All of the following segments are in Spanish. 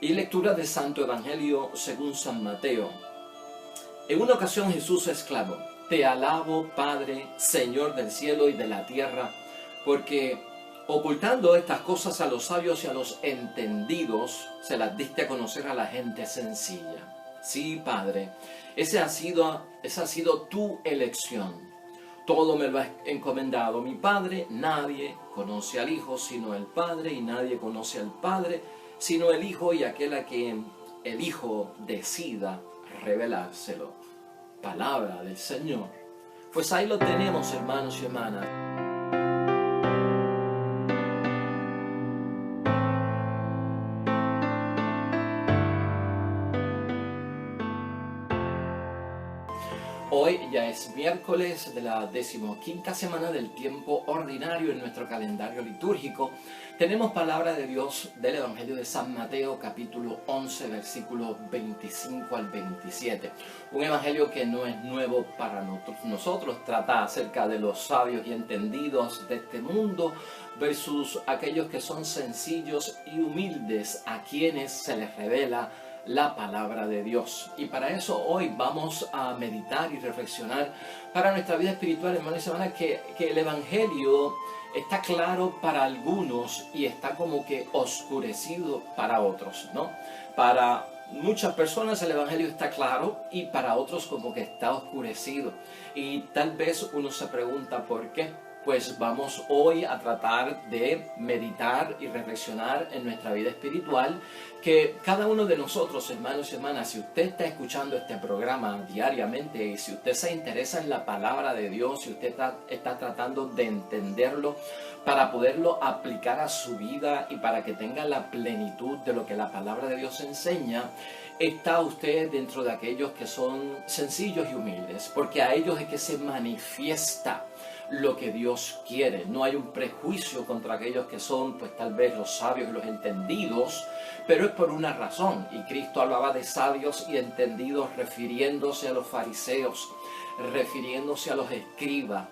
Y lectura del Santo Evangelio según San Mateo. En una ocasión Jesús exclamó: Te alabo, Padre, Señor del cielo y de la tierra, porque ocultando estas cosas a los sabios y a los entendidos, se las diste a conocer a la gente sencilla. Sí, Padre, esa ha sido tu elección. Todo me lo ha encomendado mi Padre. Nadie conoce al Hijo sino el Padre, y nadie conoce al Padre sino el Hijo y aquel a quien el Hijo decida revelárselo. Palabra del Señor. Pues ahí lo tenemos, hermanos y hermanas. Hoy ya es miércoles de la 15ª semana del tiempo ordinario en nuestro calendario litúrgico. Tenemos palabra de Dios del Evangelio de San Mateo, capítulo 11, versículos 25 al 27. Un evangelio que no es nuevo para nosotros. Trata acerca de los sabios y entendidos de este mundo versus aquellos que son sencillos y humildes, a quienes se les revela la palabra de Dios. Y para eso hoy vamos a meditar y reflexionar para nuestra vida espiritual, hermanos y hermanas, que el Evangelio está claro para algunos y está como que oscurecido para otros, ¿no? Para muchas personas el Evangelio está claro y para otros como que está oscurecido. Y tal vez uno se pregunta ¿por qué? Pues vamos hoy a tratar de meditar y reflexionar en nuestra vida espiritual, que cada uno de nosotros, hermanos y hermanas, si usted está escuchando este programa diariamente y si usted se interesa en la palabra de Dios, si usted está tratando de entenderlo para poderlo aplicar a su vida y para que tenga la plenitud de lo que la palabra de Dios enseña, está usted dentro de aquellos que son sencillos y humildes, porque a ellos es que se manifiesta lo que Dios quiere. No hay un prejuicio contra aquellos que son, pues tal vez los sabios y los entendidos, pero es por una razón. Y Cristo hablaba de sabios y entendidos refiriéndose a los fariseos, refiriéndose a los escribas,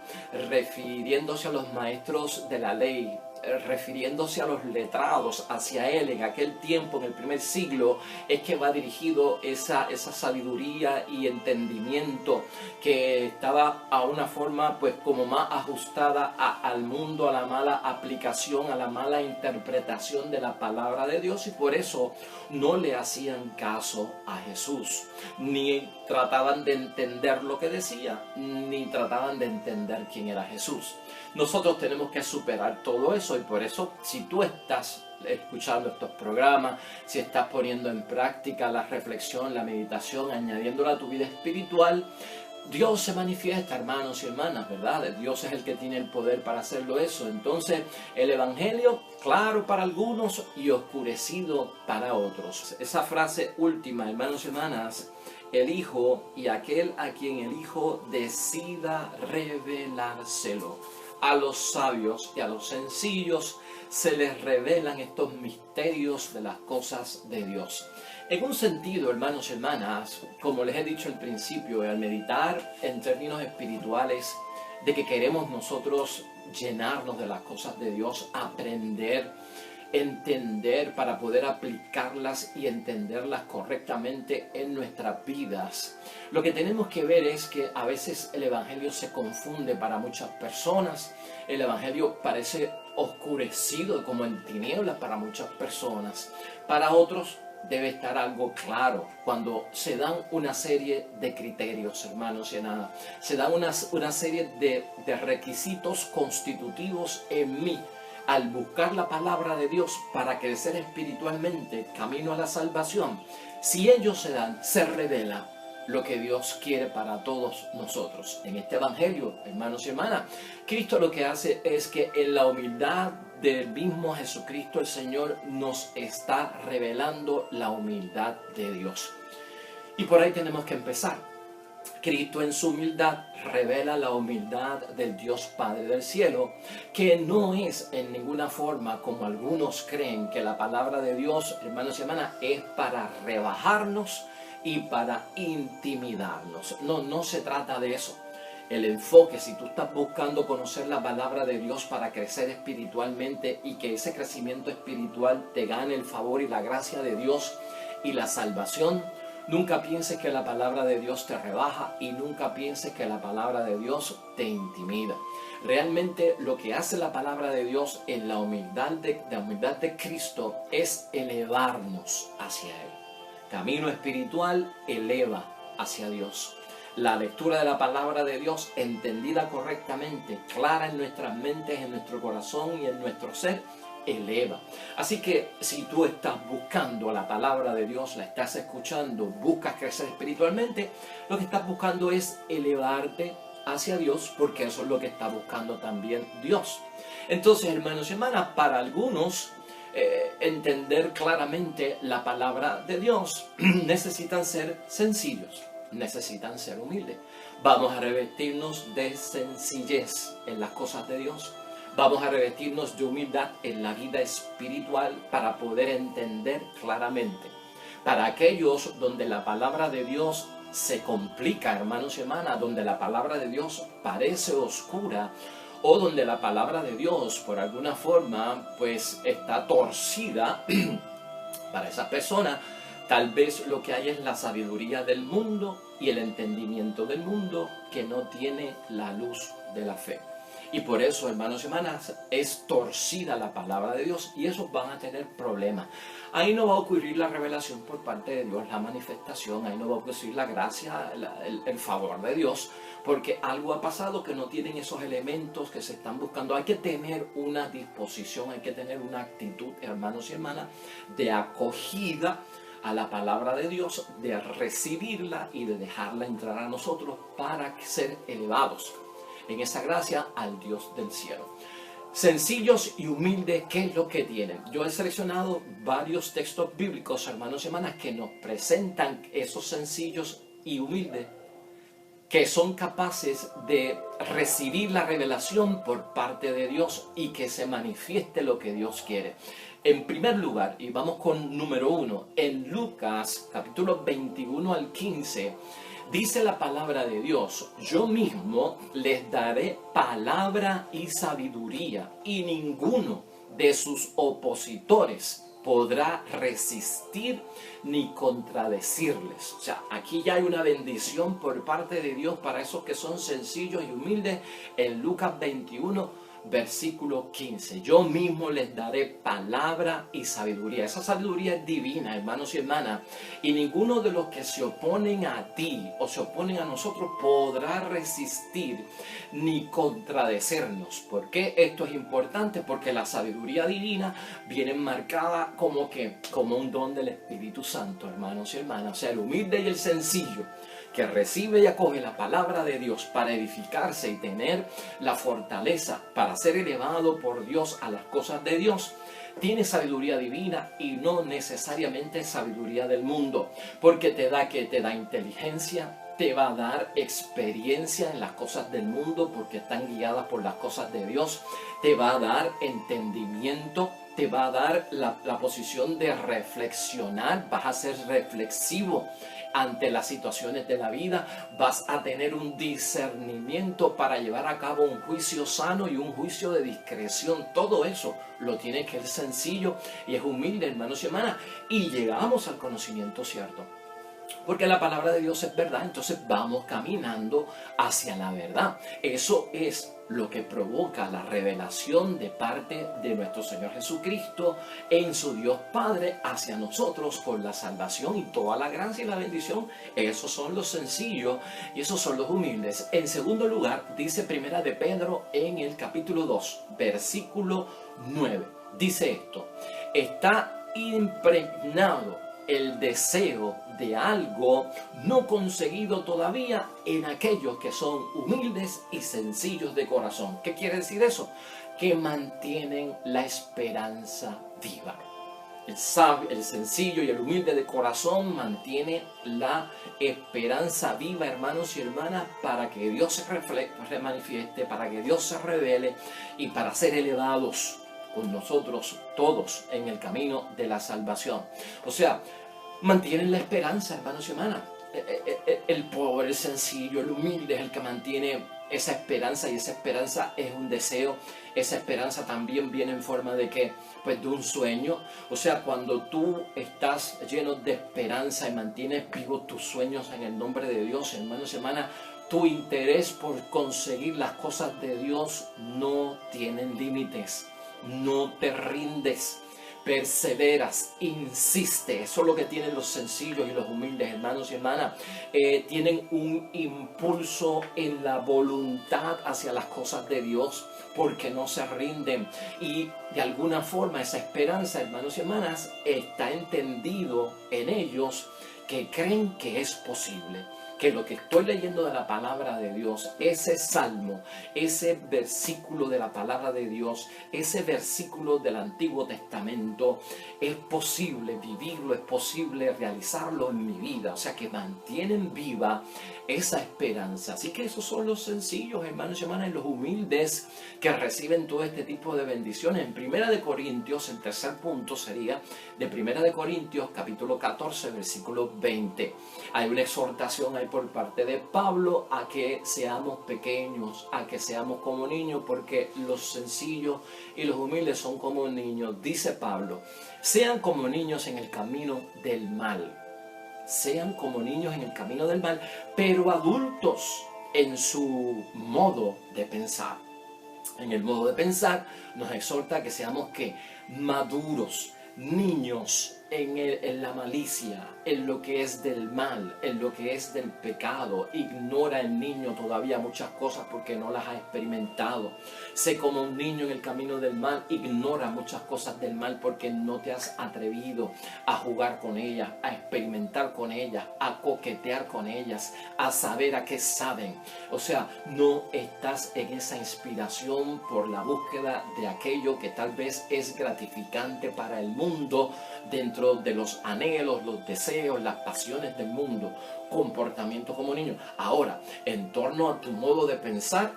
refiriéndose a los maestros de la ley, refiriéndose a los letrados. Hacia él en aquel tiempo, en el primer siglo, es que va dirigido esa sabiduría y entendimiento que estaba a una forma pues como más ajustada al mundo, a la mala aplicación, a la mala interpretación de la palabra de Dios, y por eso no le hacían caso a Jesús, ni trataban de entender lo que decía, ni trataban de entender quién era Jesús. Nosotros tenemos que superar todo eso, y por eso si tú estás escuchando estos programas, si estás poniendo en práctica la reflexión, la meditación, añadiéndola a tu vida espiritual, Dios se manifiesta, hermanos y hermanas, ¿verdad? Dios es el que tiene el poder para hacerlo eso. Entonces, el Evangelio, claro para algunos y oscurecido para otros. Esa frase última, hermanos y hermanas, el Hijo y aquel a quien el Hijo decida revelárselo. A los sabios y a los sencillos se les revelan estos misterios de las cosas de Dios. En un sentido, hermanos y hermanas, como les he dicho al principio, al meditar en términos espirituales, de que queremos nosotros llenarnos de las cosas de Dios, aprender, entender para poder aplicarlas y entenderlas correctamente en nuestras vidas. Lo que tenemos que ver es que a veces el Evangelio se confunde para muchas personas. El Evangelio parece oscurecido, como en tinieblas para muchas personas. Para otros debe estar algo claro cuando se dan una serie de criterios, hermanos y hermanas. Se dan una serie de requisitos constitutivos en mí al buscar la palabra de Dios para crecer espiritualmente camino a la salvación. Si ellos se dan, se revela lo que Dios quiere para todos nosotros. En este Evangelio, hermanos y hermanas, Cristo lo que hace es que en la humildad del mismo Jesucristo el Señor nos está revelando la humildad de Dios. Y por ahí tenemos que empezar. Cristo en su humildad revela la humildad del Dios Padre del cielo, que no es en ninguna forma como algunos creen que la palabra de Dios, hermanos y hermanas, es para rebajarnos y para intimidarnos. No se trata de eso. el enfoque, si tú estás buscando conocer la palabra de Dios para crecer espiritualmente y que ese crecimiento espiritual te gane el favor y la gracia de Dios y la salvación, nunca pienses que la palabra de Dios te rebaja y nunca pienses que la palabra de Dios te intimida. Realmente lo que hace la palabra de Dios en la humildad de Cristo es elevarnos hacia Él. Camino espiritual eleva hacia Dios. La lectura de la palabra de Dios, entendida correctamente, clara en nuestras mentes, en nuestro corazón y en nuestro ser, eleva. Así que si tú estás buscando la palabra de Dios, la estás escuchando, buscas crecer espiritualmente, lo que estás buscando es elevarte hacia Dios, porque eso es lo que está buscando también Dios. Entonces, hermanos y hermanas, para algunos entender claramente la palabra de Dios necesitan ser sencillos, necesitan ser humildes. Vamos a revestirnos de sencillez en las cosas de Dios. Vamos a revestirnos de humildad en la vida espiritual para poder entender claramente. Para aquellos donde la palabra de Dios se complica, hermanos y hermanas, donde la palabra de Dios parece oscura, o donde la palabra de Dios por alguna forma pues está torcida, para esas personas tal vez lo que hay es la sabiduría del mundo y el entendimiento del mundo que no tiene la luz de la fe. Y por eso, hermanos y hermanas, es torcida la palabra de Dios y esos van a tener problemas. Ahí no va a ocurrir la revelación por parte de Dios, la manifestación, ahí no va a ocurrir la gracia, el favor de Dios, porque algo ha pasado que no tienen esos elementos que se están buscando. Hay que tener una disposición, hay que tener una actitud, hermanos y hermanas, de acogida a la palabra de Dios, de recibirla y de dejarla entrar a nosotros para ser elevados en esa gracia al Dios del cielo. Sencillos y humildes, ¿qué es lo que tienen? Yo he seleccionado varios textos bíblicos, hermanos y hermanas, que nos presentan esos sencillos y humildes, que son capaces de recibir la revelación por parte de Dios y que se manifieste lo que Dios quiere. En primer lugar, y vamos con número 1, en Lucas capítulo 21 al 15, dice la palabra de Dios: yo mismo les daré palabra y sabiduría, y ninguno de sus opositores podrá resistir ni contradecirles. O sea, aquí ya hay una bendición por parte de Dios para esos que son sencillos y humildes. En Lucas 21, versículo 15, yo mismo les daré palabra y sabiduría. Esa sabiduría es divina, hermanos y hermanas, y ninguno de los que se oponen a ti o se oponen a nosotros podrá resistir ni contradecernos. ¿Por qué esto es importante? Porque la sabiduría divina viene marcada como un don del Espíritu Santo, hermanos y hermanas. O sea, el humilde y el sencillo que recibe y acoge la palabra de Dios para edificarse y tener la fortaleza para ser elevado por Dios a las cosas de Dios, tiene sabiduría divina y no necesariamente sabiduría del mundo, porque te da inteligencia, te va a dar experiencia en las cosas del mundo porque están guiadas por las cosas de Dios, te va a dar entendimiento, te va a dar la posición de reflexionar, vas a ser reflexivo ante las situaciones de la vida, vas a tener un discernimiento para llevar a cabo un juicio sano y un juicio de discreción. Todo eso lo tiene que ser sencillo y es humilde, hermanos y hermanas, y llegamos al conocimiento cierto. Porque la palabra de Dios es verdad, entonces vamos caminando hacia la verdad. Eso es lo que provoca la revelación de parte de nuestro Señor Jesucristo en su Dios Padre hacia nosotros con la salvación y toda la gracia y la bendición. Esos son los sencillos y esos son los humildes. En segundo lugar, dice Primera de Pedro en el capítulo 2, versículo 9. Dice esto: está impregnado el deseo de algo no conseguido todavía en aquellos que son humildes y sencillos de corazón. ¿Qué quiere decir eso? Que mantienen la esperanza viva. El sencillo y el humilde de corazón mantiene la esperanza viva, hermanos y hermanas, para que Dios se manifieste, para que Dios se revele y para ser elevados con nosotros todos en el camino de la salvación. O sea, mantienen la esperanza, hermanos y hermanas. El pobre, el sencillo, el humilde es el que mantiene esa esperanza, y esa esperanza es un deseo. Esa esperanza también viene en forma de qué? Pues de un sueño. O sea, cuando tú estás lleno de esperanza y mantienes vivos tus sueños en el nombre de Dios, hermanos y hermanas, tu interés por conseguir las cosas de Dios no tienen límites. No te rindes, perseveras, insiste. Eso es lo que tienen los sencillos y los humildes, hermanos y hermanas. Tienen un impulso en la voluntad hacia las cosas de Dios, porque no se rinden. Y de alguna forma esa esperanza, hermanos y hermanas, está entendido en ellos, que creen que es posible, que lo que estoy leyendo de la palabra de Dios, ese salmo, ese versículo de la palabra de Dios, ese versículo del Antiguo Testamento, es posible vivirlo, es posible realizarlo en mi vida. O sea, que mantienen viva esa esperanza. Así que esos son los sencillos, hermanos y hermanas, y los humildes que reciben todo este tipo de bendiciones. En Primera de Corintios, el tercer punto sería de Primera de Corintios, capítulo 14, versículo 20. Hay una exhortación ahí por parte de Pablo a que seamos pequeños, a que seamos como niños, porque los sencillos y los humildes son como niños. Dice Pablo: sean como niños en el camino del mal. Sean como niños en el camino del mal, pero adultos en su modo de pensar. En el modo de pensar nos exhorta a que seamos ¿qué? Maduros, niños en la malicia, en lo que es del mal, en lo que es del pecado. Ignora el niño todavía muchas cosas porque no las ha experimentado. Sé como un niño en el camino del mal. Ignora muchas cosas del mal porque no te has atrevido a jugar con ellas, a experimentar con ellas, a coquetear con ellas, a saber a qué saben. O sea, no estás en esa inspiración por la búsqueda de aquello que tal vez es gratificante para el mundo, dentro de los anhelos, los deseos, las pasiones del mundo. Comportamiento como niño. Ahora, en torno a tu modo de pensar,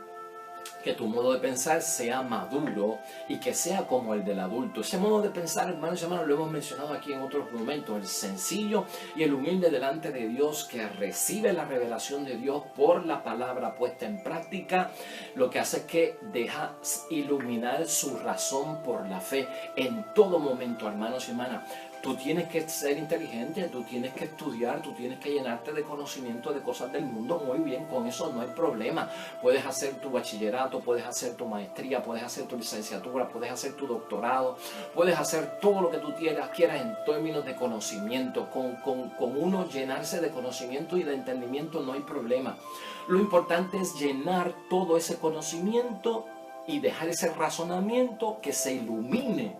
que tu modo de pensar sea maduro y que sea como el del adulto. Ese modo de pensar, hermanos y hermanas, lo hemos mencionado aquí en otros momentos: el sencillo y el humilde delante de Dios, que recibe la revelación de Dios por la palabra puesta en práctica, lo que hace es que deja iluminar su razón por la fe en todo momento, hermanos y hermanas. Tú tienes que ser inteligente, tú tienes que estudiar, tú tienes que llenarte de conocimiento de cosas del mundo. Muy bien, con eso no hay problema. Puedes hacer tu bachillerato, puedes hacer tu maestría, puedes hacer tu licenciatura, puedes hacer tu doctorado, puedes hacer todo lo que tú quieras en términos de conocimiento. Con uno llenarse de conocimiento y de entendimiento no hay problema. Lo importante es llenar todo ese conocimiento y dejar ese razonamiento que se ilumine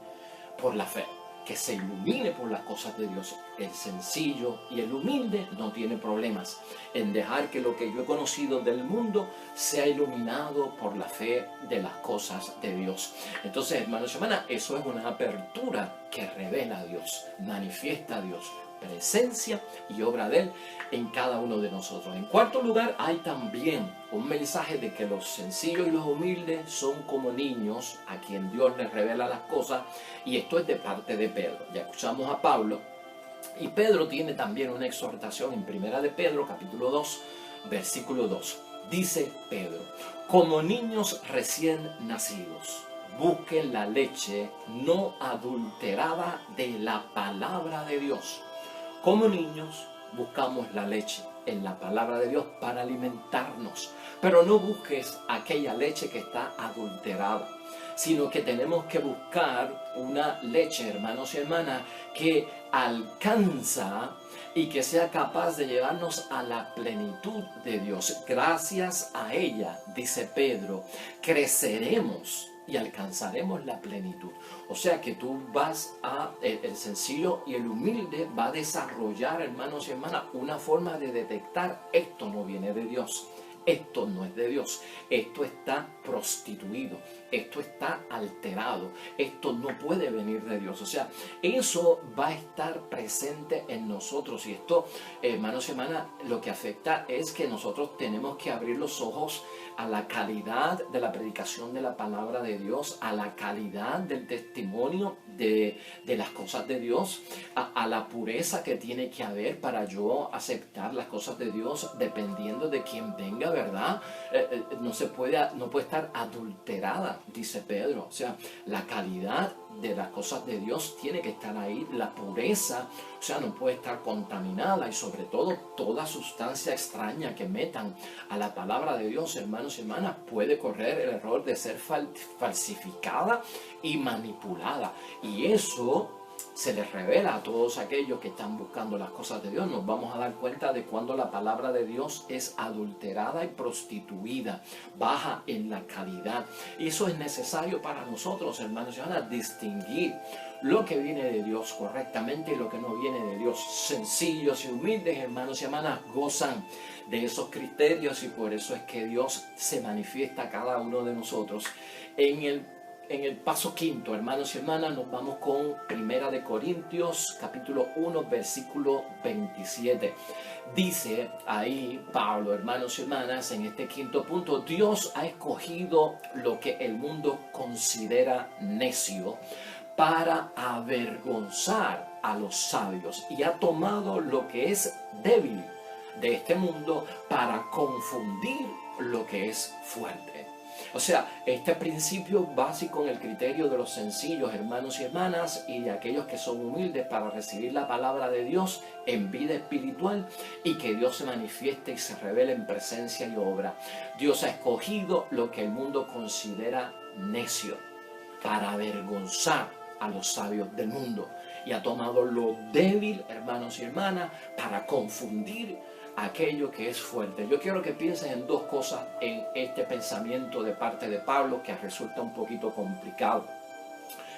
por la fe, que se ilumine por las cosas de Dios. El sencillo y el humilde no tiene problemas en dejar que lo que yo he conocido del mundo sea iluminado por la fe de las cosas de Dios. Entonces, hermanos y hermanas, eso es una apertura que revela a Dios, manifiesta a Dios, presencia y obra de Él en cada uno de nosotros. En cuarto lugar, hay también un mensaje de que los sencillos y los humildes son como niños a quien Dios les revela las cosas, y esto es de parte de Pedro. Ya escuchamos a Pablo, y Pedro tiene también una exhortación en Primera de Pedro, capítulo 2, versículo 2. Dice Pedro: como niños recién nacidos, busquen la leche no adulterada de la palabra de Dios. Como niños buscamos la leche en la palabra de Dios para alimentarnos, pero no busques aquella leche que está adulterada, sino que tenemos que buscar una leche, hermanos y hermanas, que alcanza y que sea capaz de llevarnos a la plenitud de Dios. Gracias a ella, dice Pedro, creceremos y alcanzaremos la plenitud. O sea que tú vas el sencillo y el humilde va a desarrollar, hermanos y hermanas, una forma de detectar: esto no viene de Dios, esto no es de Dios, esto está prostituido, esto está alterado, esto no puede venir de Dios. O sea, eso va a estar presente en nosotros, y esto, hermanos y hermanas, lo que afecta es que nosotros tenemos que abrir los ojos a la calidad de la predicación de la palabra de Dios, a la calidad del testimonio de las cosas de Dios, a la pureza que tiene que haber para yo aceptar las cosas de Dios, dependiendo de quien venga ¿verdad? No puede estar adulterada, dice Pedro. O sea, la calidad de las cosas de Dios tiene que estar ahí, la pureza, o sea, no puede estar contaminada, y sobre todo toda sustancia extraña que metan a la palabra de Dios, hermanos y hermanas, puede correr el error de ser falsificada y manipulada, y eso se les revela a todos aquellos que están buscando las cosas de Dios. Nos vamos a dar cuenta de cuando la palabra de Dios es adulterada y prostituida, baja en la calidad. Y eso es necesario para nosotros, hermanos y hermanas, distinguir lo que viene de Dios correctamente y lo que no viene de Dios. Sencillos y humildes, hermanos y hermanas, gozan de esos criterios, y por eso es que Dios se manifiesta a cada uno de nosotros. En el paso quinto, hermanos y hermanas, nos vamos con 1 Corintios, capítulo 1, versículo 27. Dice ahí Pablo, hermanos y hermanas, en este quinto punto: Dios ha escogido lo que el mundo considera necio para avergonzar a los sabios, y ha tomado lo que es débil de este mundo para confundir lo que es fuerte. O sea, este principio básico en el criterio de los sencillos, hermanos y hermanas, y de aquellos que son humildes para recibir la palabra de Dios en vida espiritual, y que Dios se manifieste y se revele en presencia y obra. Dios ha escogido lo que el mundo considera necio para avergonzar a los sabios del mundo, y ha tomado lo débil, hermanos y hermanas, para confundir aquello que es fuerte. Yo quiero que pienses en dos cosas en este pensamiento de parte de Pablo, que resulta un poquito complicado,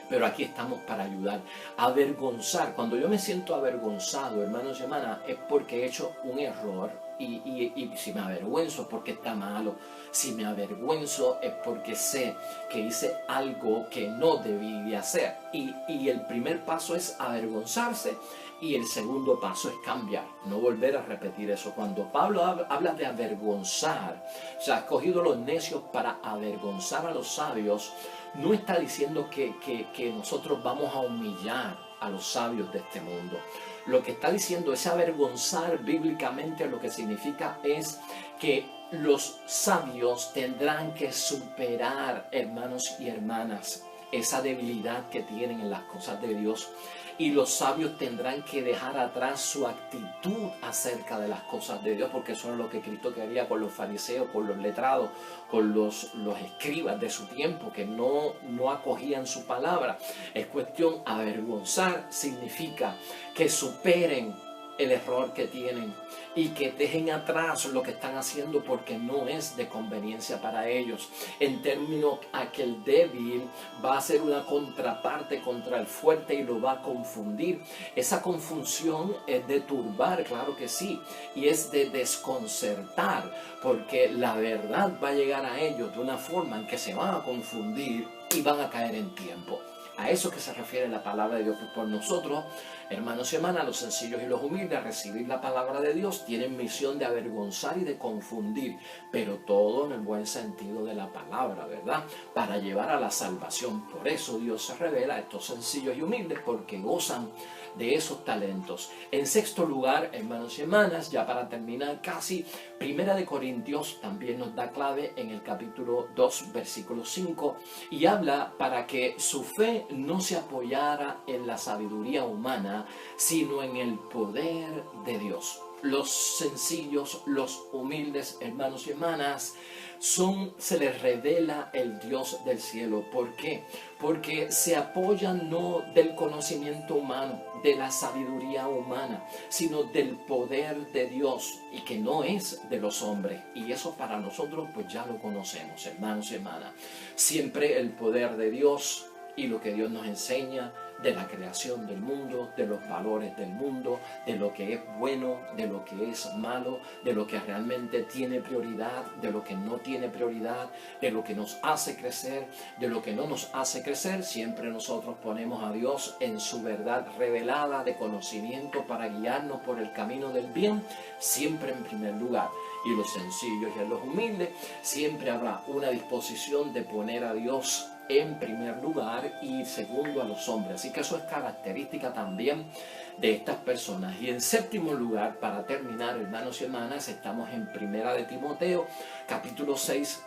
pero aquí estamos para ayudar. Avergonzar. Cuando yo me siento avergonzado, hermanos y hermanas, es porque he hecho un error, y si me avergüenzo es porque está malo. Si me avergüenzo es porque sé que hice algo que no debí de hacer, y el primer paso es avergonzarse, y el segundo paso es cambiar, no volver a repetir eso. Cuando Pablo habla de avergonzar, o sea, ha escogido los necios para avergonzar a los sabios, no está diciendo que nosotros vamos a humillar a los sabios de este mundo. Lo que está diciendo es avergonzar bíblicamente. Lo que significa es que los sabios tendrán que superar, hermanos y hermanas, esa debilidad que tienen en las cosas de Dios. Y los sabios tendrán que dejar atrás su actitud acerca de las cosas de Dios, porque eso es lo que Cristo quería con los fariseos, con los letrados, con los escribas de su tiempo, que no acogían su palabra. Es cuestión, avergonzar significa que superen el error que tienen y que dejen atrás lo que están haciendo, porque no es de conveniencia para ellos. En términos a que el débil va a ser una contraparte contra el fuerte y lo va a confundir. Esa confusión es de turbar, claro que sí, y es de desconcertar, porque la verdad va a llegar a ellos de una forma en que se van a confundir y van a caer en tiempo. A eso que se refiere la palabra de Dios. Por nosotros, hermanos y hermanas, los sencillos y los humildes, recibir la palabra de Dios tienen misión de avergonzar y de confundir, pero todo en el buen sentido de la palabra, ¿verdad? Para llevar a la salvación. Por eso Dios se revela a estos sencillos y humildes, porque gozan de esos talentos. En sexto lugar, hermanos y hermanas, ya para terminar casi, 1 Corintios también nos da clave en el capítulo 2, versículo 5, y habla para que su fe no se apoyara en la sabiduría humana, sino en el poder de Dios. Los sencillos, los humildes, hermanos y hermanas, se les revela el Dios del cielo. ¿Por qué? Porque se apoyan no del conocimiento humano, de la sabiduría humana, sino del poder de Dios, y que no es de los hombres. Y eso para nosotros pues ya lo conocemos, hermanos y hermanas. Siempre el poder de Dios y lo que Dios nos enseña de la creación del mundo, de los valores del mundo, de lo que es bueno, de lo que es malo, de lo que realmente tiene prioridad, de lo que no tiene prioridad, de lo que nos hace crecer, de lo que no nos hace crecer. Siempre nosotros ponemos a Dios en su verdad revelada de conocimiento para guiarnos por el camino del bien, siempre en primer lugar. Y los sencillos y los humildes, siempre habrá una disposición de poner a Dios en primer lugar y segundo a los hombres. Así que eso es característica también de estas personas. Y en séptimo lugar, para terminar, hermanos y hermanas, estamos en Primera de Timoteo, capítulo 6,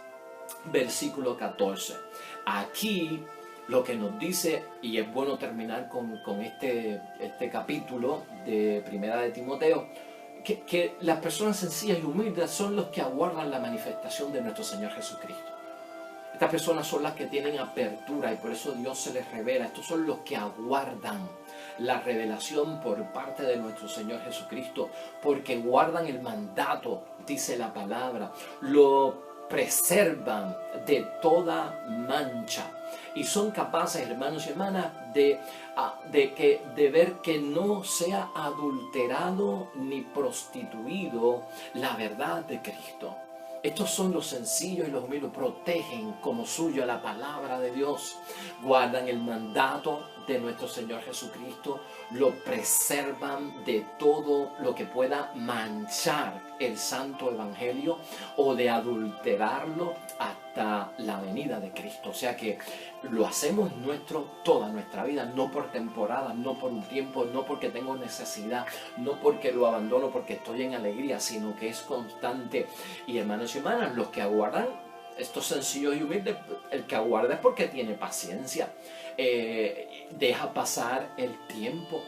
versículo 14. Aquí lo que nos dice, y es bueno terminar con este capítulo de Primera de Timoteo, que las personas sencillas y humildes son los que aguardan la manifestación de nuestro Señor Jesucristo. Estas personas son las que tienen apertura y por eso Dios se les revela. Estos son los que aguardan la revelación por parte de nuestro Señor Jesucristo, porque guardan el mandato, dice la palabra, lo preservan de toda mancha y son capaces, hermanos y hermanas, de ver que no sea adulterado ni prostituido la verdad de Cristo. Estos son los sencillos y los humildes, protegen como suyo la palabra de Dios, guardan el mandato de nuestro Señor Jesucristo, lo preservan de todo lo que pueda manchar el santo evangelio o de adulterarlo hasta la venida de Cristo. O sea que lo hacemos nuestro toda nuestra vida, no por temporada, no por un tiempo, no porque tengo necesidad, no porque lo abandono porque estoy en alegría, sino que es constante. Y hermanos y hermanas, los que aguardan, estos sencillos y humildes, el que aguarda es porque tiene paciencia, deja pasar el tiempo,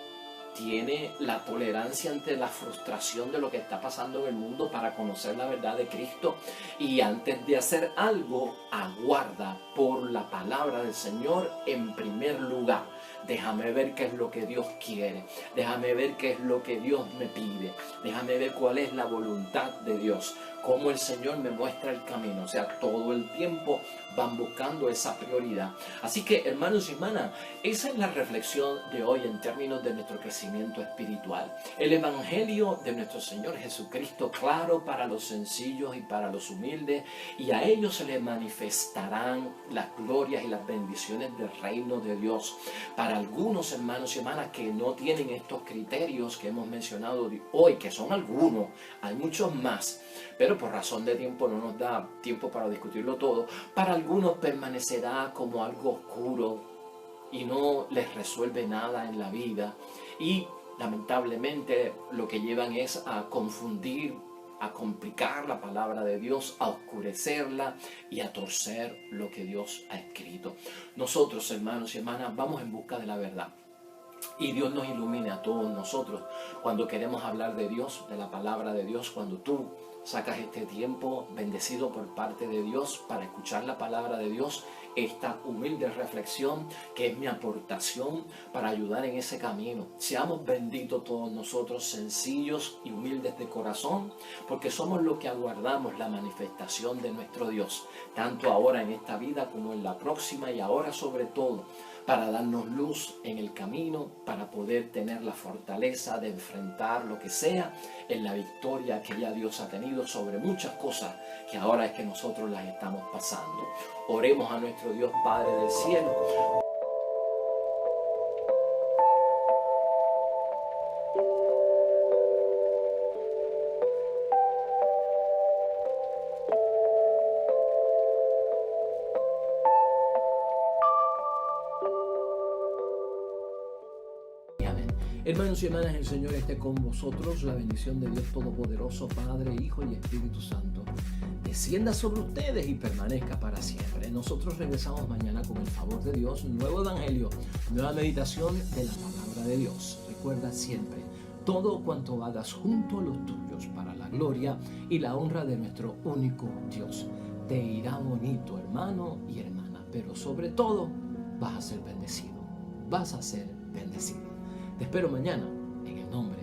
tiene la tolerancia ante la frustración de lo que está pasando en el mundo para conocer la verdad de Cristo, y antes de hacer algo aguarda por la palabra del Señor en primer lugar. Déjame ver qué es lo que Dios quiere, déjame ver qué es lo que Dios me pide, déjame ver cuál es la voluntad de Dios, cómo el Señor me muestra el camino. O sea, todo el tiempo van buscando esa prioridad. Así que, hermanos y hermanas, esa es la reflexión de hoy en términos de nuestro crecimiento espiritual. El evangelio de nuestro Señor Jesucristo, claro para los sencillos y para los humildes, y a ellos se les manifestarán las glorias y las bendiciones del reino de Dios. Para algunos, hermanos y hermanas, que no tienen estos criterios que hemos mencionado hoy, que son algunos, hay muchos más, pero por razón de tiempo no nos da tiempo para discutirlo todo. Para algunos permanecerá como algo oscuro y no les resuelve nada en la vida, y lamentablemente lo que llevan es a confundir, a complicar la palabra de Dios, a oscurecerla y a torcer lo que Dios ha escrito. Nosotros, hermanos y hermanas, vamos en busca de la verdad. Y Dios nos ilumine a todos nosotros cuando queremos hablar de Dios, de la palabra de Dios, cuando tú sacas este tiempo bendecido por parte de Dios para escuchar la palabra de Dios, esta humilde reflexión que es mi aportación para ayudar en ese camino. Seamos benditos todos nosotros, sencillos y humildes de corazón, porque somos los que aguardamos la manifestación de nuestro Dios, tanto ahora en esta vida como en la próxima, y ahora sobre todo para darnos luz en el camino, para poder tener la fortaleza de enfrentar lo que sea en la victoria que ya Dios ha tenido sobre muchas cosas que ahora es que nosotros las estamos pasando. Oremos a nuestro Dios Padre del cielo. Hermanos y hermanas, el Señor esté con vosotros. La bendición de Dios Todopoderoso, Padre, Hijo y Espíritu Santo, descienda sobre ustedes y permanezca para siempre. Nosotros regresamos mañana con el favor de Dios, nuevo evangelio, nueva meditación de la palabra de Dios. Recuerda siempre, todo cuanto hagas junto a los tuyos para la gloria y la honra de nuestro único Dios. Te irá bonito, hermano y hermana, pero sobre todo vas a ser bendecido. Vas a ser bendecido. Te espero mañana en el nombre